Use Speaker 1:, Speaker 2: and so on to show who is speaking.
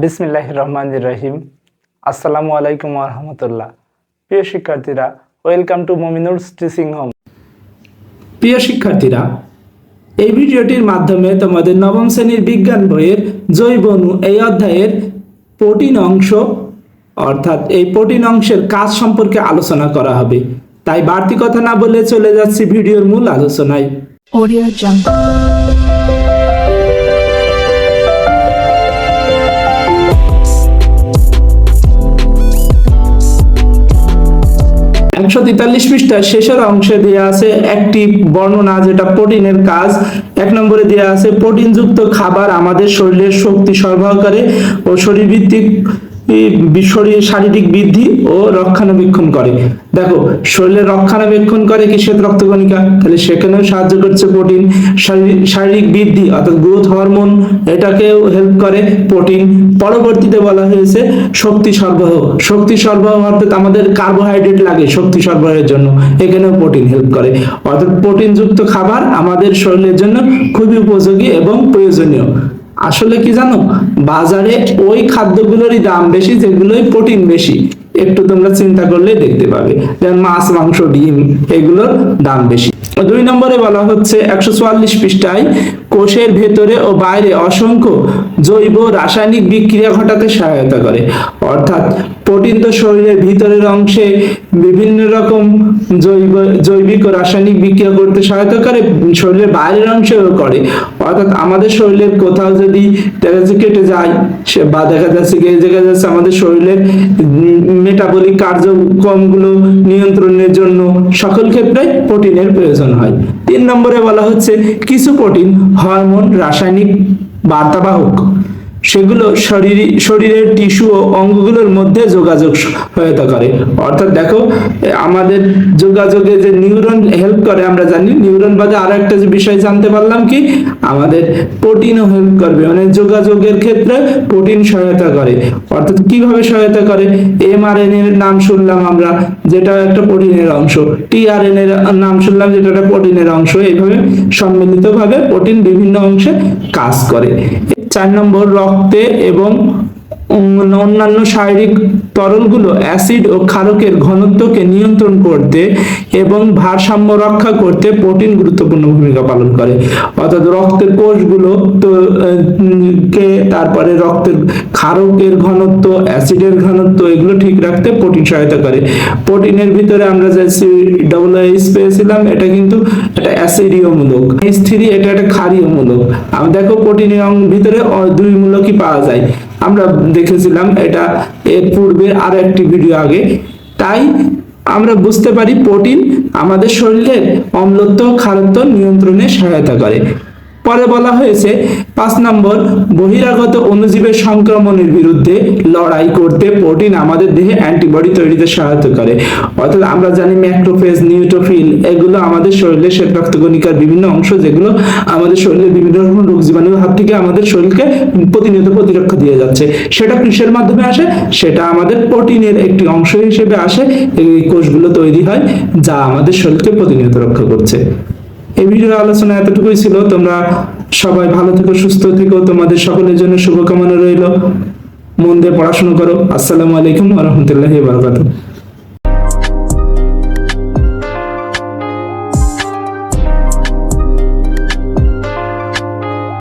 Speaker 1: বিসমিল্লাহির রহমানির রহিম। আসসালামু আলাইকুম ওয়া রাহমাতুল্লাহ। প্রিয় শিক্ষার্থীরা, ওয়েলকাম টু মুমিনুরস টিচিং হোম। প্রিয় শিক্ষার্থীরা, এই ভিডিওটির মাধ্যমে তোমাদের নবম শ্রেণীর বিজ্ঞান বইয়ের জৈব অণু এই অধ্যায়ের প্রোটিন অংশ অর্থাৎ এই প্রোটিন অংশের কাজ সম্পর্কে আলোচনা করা হবে। তাই বাড়তি কথা না বলে চলে যাচ্ছি ভিডিওর মূল আলোচনায়।
Speaker 2: Audio Jungle.
Speaker 1: একশো 43 পৃষ্ঠার শেষের অংশে দেওয়া আছে একটি বর্ণনা, যেটা প্রোটিনের কাজ। এক নম্বরে দেওয়া আছে প্রোটিনযুক্ত খাবার আমাদের শরীরের শক্তি সরবরাহ করে ও শরীরভিত্তিক শারীরিক বৃদ্ধি ও রক্ষণাবেক্ষণ করে। দেখো, শরীরের রক্ষণাবেক্ষণ করে কি শ্বেত রক্তকণিকা, তাহলে সেখানেও সাহায্য করছে প্রোটিন। শারীরিক বৃদ্ধি অর্থাৎ গ্রোথ হরমোন, এটাকেও হেল্প করে প্রোটিন। পরবর্তীতে বলা হয়েছে শক্তি সরবরাহ অর্থাৎ আমাদের কার্বোহাইড্রেট লাগে শক্তি সরবরাহের জন্য, এখানেও প্রোটিন হেল্প করে। অর্থাৎ প্রোটিনযুক্ত খাবার আমাদের শরীরের জন্য খুবই উপযোগী এবং প্রয়োজনীয়। আসলে কি জানো, বাজারে ওই খাদ্যগুলোরই দাম বেশি যেগুলোই প্রোটিন বেশি। একটু তোমরা চিন্তা করলে দেখতে পাবে, যেমন মাছ, মাংস, ডিম, এগুলোর দাম বেশি। 2 নম্বরে বলা হচ্ছে 144 পৃষ্ঠায় কোষের ভেতরে ও বাইরে অসংখ্য জৈব রাসায়নিক বিক্রিয়া ঘটাতে সহায়তা করে। অর্থাৎ প্রোটিন তো শরীরের ভিতরের অংশে বিভিন্ন রকম জৈবিক ও রাসায়নিক বিক্রিয়া করতে সহায়তা করে, শরীরের বাইরের অংশেও করে। অর্থাৎ আমাদের শরীরের কোথাও যদি কেটে যায় বা দেখা যাচ্ছে আমাদের শরীরের মেটাবলিক কার্যক্রমগুলো নিয়ন্ত্রণের জন্য সকল ক্ষেত্রে প্রোটিনের প্রয়োজন হয়। 3 নম্বরে বলা হচ্ছে কিছু প্রোটিন হরমোন রাসায়নিক বার্তাবাহক, সেগুলো শরীরের টিস্যু ও অঙ্গগুলোর মধ্যে যোগাযোগ সহায়তা করে। অর্থাৎ দেখো, আমাদের যোগাযোগে যে নিউরন হেল্প করে আমরা জানি, নিউরন বাদে আরো একটা যে বিষয় জানতে পারলাম কি, আমাদের প্রোটিনও হেল্প করবে, মানে যোগাযোগের ক্ষেত্রে প্রোটিন সহায়তা করে। অর্থাৎ কিভাবে সহায়তা করে, mRNA এর নাম শুনলাম আমরা, যেটা একটা প্রোটিনের অংশ, tRNA এর নাম শুনলাম, যেটা একটা প্রোটিনের অংশ। এইভাবে সম্মিলিতভাবে প্রোটিন বিভিন্ন অংশে কাজ করে। 4 নম্বর, রক্তে এবং অন্যান্য শারীরিক তরলগুলো অ্যাসিড ও ক্ষারকের ঘনত্বকে নিয়ন্ত্রণ করতে এবং ভারসাম্য রক্ষা করতে প্রোটিন গুরুত্বপূর্ণ ভূমিকা পালন করে। অর্থাৎ রক্তের কোষগুলো তো তারপরে রক্তের ক্ষারকের ঘনত্ব, অ্যাসিডের ঘনত্ব, এগুলো ঠিক রাখতে প্রোটিন সহায়তা করে। প্রোটিনের ভিতরে আমরা যে COOH পেয়েছিলাম, এটা কিন্তু একটা অ্যাসিডীয় মূলক, H3 এটা একটা ক্ষারীয় মূলক। আমরা দেখো প্রোটিনের ভিতরে 2 মূলকই পাওয়া যায়, আমরা দেখেছিলাম এটা এর পূর্বে আরো একটি ভিডিও আগে। তাই আমরা বুঝতে পারি প্রোটিন আমাদের শরীরের অম্লত্ব ক্ষারত্ব নিয়ন্ত্রণে সহায়তা করে। পরে বলা হয়েছে 5 নম্বর, বহিরাগত অণুজীবের সংক্রমণের বিরুদ্ধে লড়াই করতে প্রোটিন আমাদের দেহে অ্যান্টিবডি তৈরিতে সহায়তা করে। অর্থাৎ আমরা জানি ম্যাক্রোফেজ, নিউট্রোফিল, এগুলো আমাদের শরীরের শ্বেত রক্তকণিকার বিভিন্ন অংশ, যেগুলো আমাদের শরীরের বিভিন্ন রকম রোগ জীবাণুর হাত থেকে আমাদের শরীরকে প্রতিনিয়ত প্রতিরক্ষা দিয়ে যাচ্ছে। সেটা কিসের মাধ্যমে আসে, সেটা আমাদের প্রোটিনের একটি অংশ হিসেবে আসে। এই কোষগুলো তৈরি হয় যা আমাদের শরীরকে প্রতিনিয়ত রক্ষা করছে। এই ভিডিওর আলোচনা এতটুকুই ছিল। তোমরা সবাই ভালো থেকো, সুস্থ থেকো, তোমাদের সকলের জন্য শুভকামনা রইল। মন দিয়ে পড়াশোনা করো। আসসালামু আলাইকুম ওয়া রাহমাতুল্লাহি ওয়া বারাকাতুহু।